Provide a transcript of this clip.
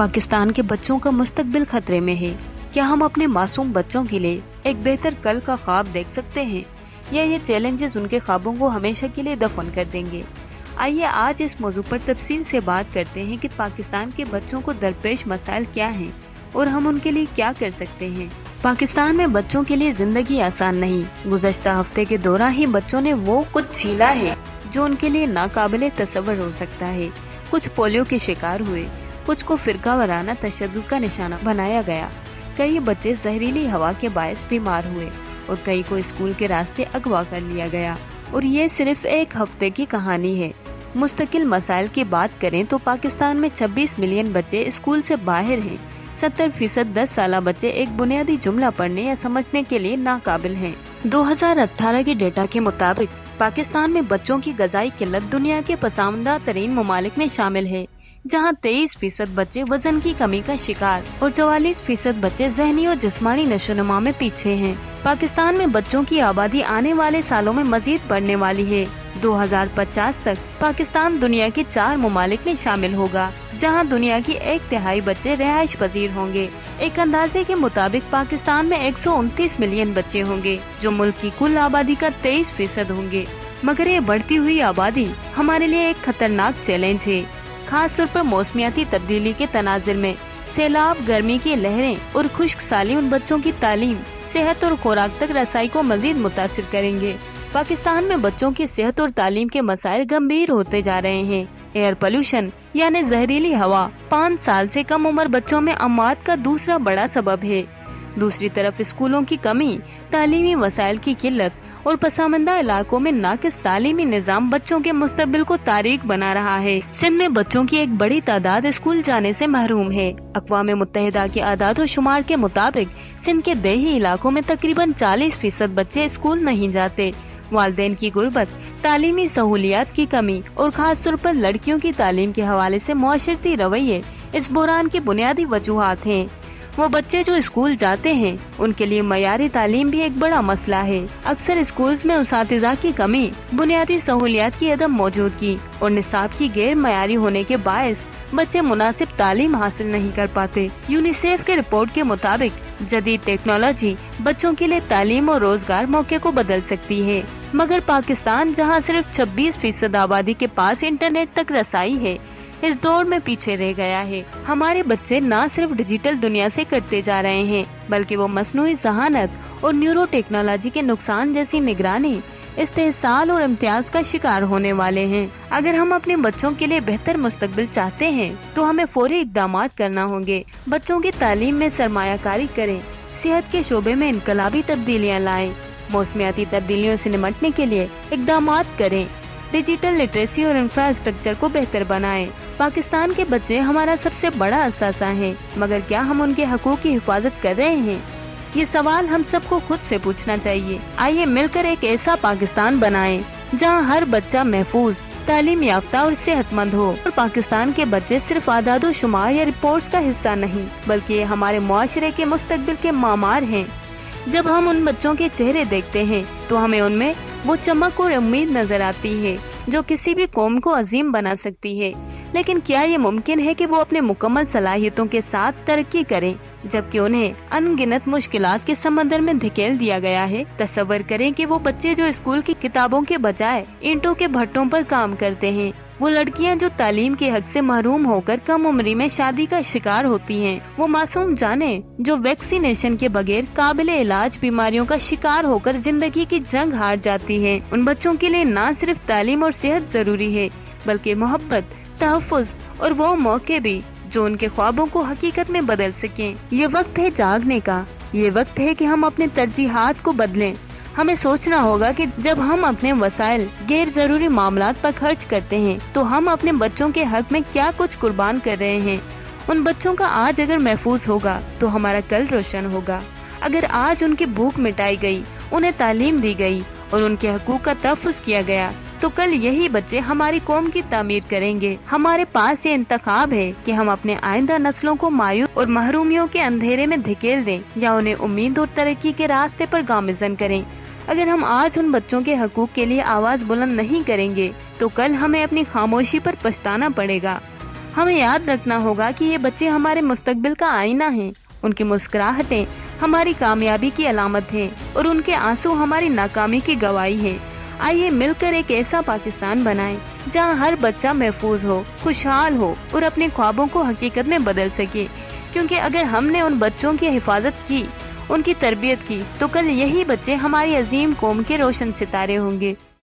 पाकिस्तान के बच्चों का मुस्तकबिल खतरे में है। क्या हम अपने मासूम बच्चों के लिए एक बेहतर कल का ख्वाब देख सकते हैं, या ये चैलेंजेस उनके ख्वाबों को हमेशा के लिए दफन कर देंगे? आइए आज इस मौजू पर तफसील से बात करते हैं कि पाकिस्तान के बच्चों को दरपेश मसाइल क्या हैं और हम उनके लिए क्या कर सकते हैं। पाकिस्तान में बच्चों के लिए जिंदगी आसान नहीं। गुज़श्ता हफ्ते के दौरान ही बच्चों ने वो कुछ झीला है जो उनके लिए नाकाबिले तसव्वुर हो सकता है। कुछ पोलियो के शिकार हुए, कुछ को फिरका वाराना तशद्दुद का निशाना बनाया गया, कई बच्चे जहरीली हवा के बायस बीमार हुए और कई को स्कूल के रास्ते अगवा कर लिया गया। और ये सिर्फ एक हफ्ते की कहानी है। मुस्तकिल मसाइल की बात करें तो पाकिस्तान में 26 मिलियन बच्चे स्कूल से बाहर हैं। 70% 10 साल बच्चे एक बुनियादी जुमला पढ़ने या समझने के लिए नाकाबिल हैं। 2018 के डेटा के मुताबिक पाकिस्तान में बच्चों की ग़िज़ाई किल्लत दुनिया के पसंदीदा तरीन ममालिक में शामिल है, जहां 23% बच्चे वजन की कमी का शिकार और 44% बच्चे ज़हनी और जिस्मानी नशोनुमा में पीछे हैं। पाकिस्तान में बच्चों की आबादी आने वाले सालों में मजीद बढ़ने वाली है। 2050 तक पाकिस्तान दुनिया के 4 ममालिक में शामिल होगा, जहां दुनिया की 1/3 बच्चे रिहाइश पजीर होंगे। एक अंदाजे के मुताबिक पाकिस्तान में 129 मिलियन बच्चे होंगे, जो मुल्क की कुल आबादी का 23% होंगे। मगर ये बढ़ती हुई आबादी हमारे लिए एक खतरनाक चैलेंज है, खास तौर पर मौसमियाती तब्दीली के तनाजुर में। सैलाब, गर्मी की लहरें और खुश्क साली उन बच्चों की तालीम, सेहत और खुराक तक रसाई को मजीद मुतासिर करेंगे। पाकिस्तान में बच्चों की सेहत और तालीम के मसाइल गंभीर होते जा रहे हैं। एयर पोल्यूशन यानी जहरीली हवा 5 साल से कम उम्र बच्चों में अमवात का दूसरा बड़ा सबब है। दूसरी तरफ स्कूलों की कमी, तालीमी वसाइल की किल्लत और पसमानदा इलाकों में नाकिस तालीमी निजाम बच्चों के मुस्तकबिल को तारीक बना रहा है। सिंध में बच्चों की एक बड़ी तादाद स्कूल जाने से महरूम है। अक़वाम मुत्तहिदा के आदाद और शुमार के मुताबिक सिंध के देही इलाकों में तकरीबन 40% बच्चे स्कूल नहीं जाते। वालिदैन की गुर्बत, तालीमी सहूलियात की कमी और खास तौर पर लड़कियों की तालीम के हवाले से मुआशरती रवैये इस बुरान की बुनियादी वजूहात हैं। वो बच्चे जो स्कूल जाते हैं उनके लिए मयारी तालीम भी एक बड़ा मसला है। अक्सर स्कूल्स में उसातिज़ा की कमी, बुनियादी सहूलियात की अदम मौजूदगी और निसाब की गैर मयारी होने के बायस बच्चे मुनासिब तालीम हासिल नहीं कर पाते। यूनिसेफ के रिपोर्ट के मुताबिक जदीद टेक्नोलॉजी बच्चों के लिए तालीम और रोजगार मौके को बदल सकती है, मगर पाकिस्तान जहां सिर्फ 26% आबादी के पास इंटरनेट तक रसाई है, इस दौर में पीछे रह गया है। हमारे बच्चे न सिर्फ डिजिटल दुनिया से कटते जा रहे हैं, बल्कि वो मसनूई ज़हानत और न्यूरो टेक्नोलॉजी के नुकसान जैसी निगरानी, इस्तेहसाल और इम्तियाज का शिकार होने वाले हैं। अगर हम अपने बच्चों के लिए बेहतर मुस्तकबिल चाहते हैं तो हमें फौरी इक़दामात करना होंगे। बच्चों की तालीम में सरमायाकारी करें, सेहत के शोबे में इनकलाबी तब्दीलियाँ लाएं, मौसमियाती तब्दीलियों से निपटने के लिए इक़दामात करें, डिजिटल लिटरेसी और इंफ्रास्ट्रक्चर को बेहतर बनाएं। पाकिस्तान के बच्चे हमारा सबसे बड़ा असासा हैं, मगर क्या हम उनके हकूक़ की हिफाजत कर रहे हैं? ये सवाल हम सबको खुद से पूछना चाहिए। आइए मिलकर एक ऐसा पाकिस्तान बनाएं जहां हर बच्चा महफूज, तालीम याफ्ता और सेहतमंद हो। और पाकिस्तान के बच्चे सिर्फ आदादो शुमार या रिपोर्ट्स का हिस्सा नहीं, बल्कि ये हमारे मुआशरे के मुस्तकबिल के मामार हैं। जब हम उन बच्चों के चेहरे देखते हैं तो हमें उनमें वो चमक और उम्मीद नजर आती है जो किसी भी कौम को अजीम बना सकती है। लेकिन क्या ये मुमकिन है कि वो अपने मुकम्मल सलाहियतों के साथ तरक्की करें जबकि उन्हें अनगिनत मुश्किलात के समंदर में धकेल दिया गया है? तसव्वुर करें कि वो बच्चे जो स्कूल की किताबों के बजाय ईंटों के भट्टों पर काम करते हैं, वो लड़कियां जो तालीम के हक से महरूम होकर कम उम्री में शादी का शिकार होती हैं, वो मासूम जाने जो वैक्सीनेशन के बगैर काबिले इलाज बीमारियों का शिकार होकर जिंदगी की जंग हार जाती है। उन बच्चों के लिए न सिर्फ तालीम और सेहत जरूरी है, बल्कि मोहब्बत, तहफ़्फ़ुज़ और वो मौके भी जो उनके ख्वाबों को हकीकत में बदल सकें। ये वक्त है जागने का, ये वक्त है कि हम अपने तरजीहात को बदलें। हमें सोचना होगा कि जब हम अपने वसाइल गैर जरूरी मामलात पर खर्च करते हैं तो हम अपने बच्चों के हक में क्या कुछ कुर्बान कर रहे हैं। उन बच्चों का आज अगर महफूज होगा तो हमारा कल रोशन होगा। अगर आज उनकी भूख मिटाई गई, उन्हें तालीम दी गई और उनके हकूक का तहफ़्फ़ुज़ किया गया, तो कल यही बच्चे हमारी कौम की तामीर करेंगे। हमारे पास ये इंतखाब है कि हम अपने आइंदा नस्लों को मायूस और महरूमियों के अंधेरे में धकेल दें या उन्हें उम्मीद और तरक्की के रास्ते पर गामज़न करें। अगर हम आज उन बच्चों के हकूक के लिए आवाज बुलंद नहीं करेंगे तो कल हमें अपनी खामोशी पर पछताना पड़ेगा। ہمیں یاد رکھنا ہوگا کہ یہ بچے ہمارے مستقبل کا آئینہ ہیں، ان کی مسکراہٹیں ہماری کامیابی کی علامت ہیں اور ان کے آنسو ہماری ناکامی کی گواہی ہے۔ آئیے مل کر ایک ایسا پاکستان بنائیں جہاں ہر بچہ محفوظ ہو، خوشحال ہو اور اپنے خوابوں کو حقیقت میں بدل سکے، کیونکہ اگر ہم نے ان بچوں کی حفاظت کی، ان کی تربیت کی، تو کل یہی بچے ہماری عظیم قوم کے روشن ستارے ہوں گے۔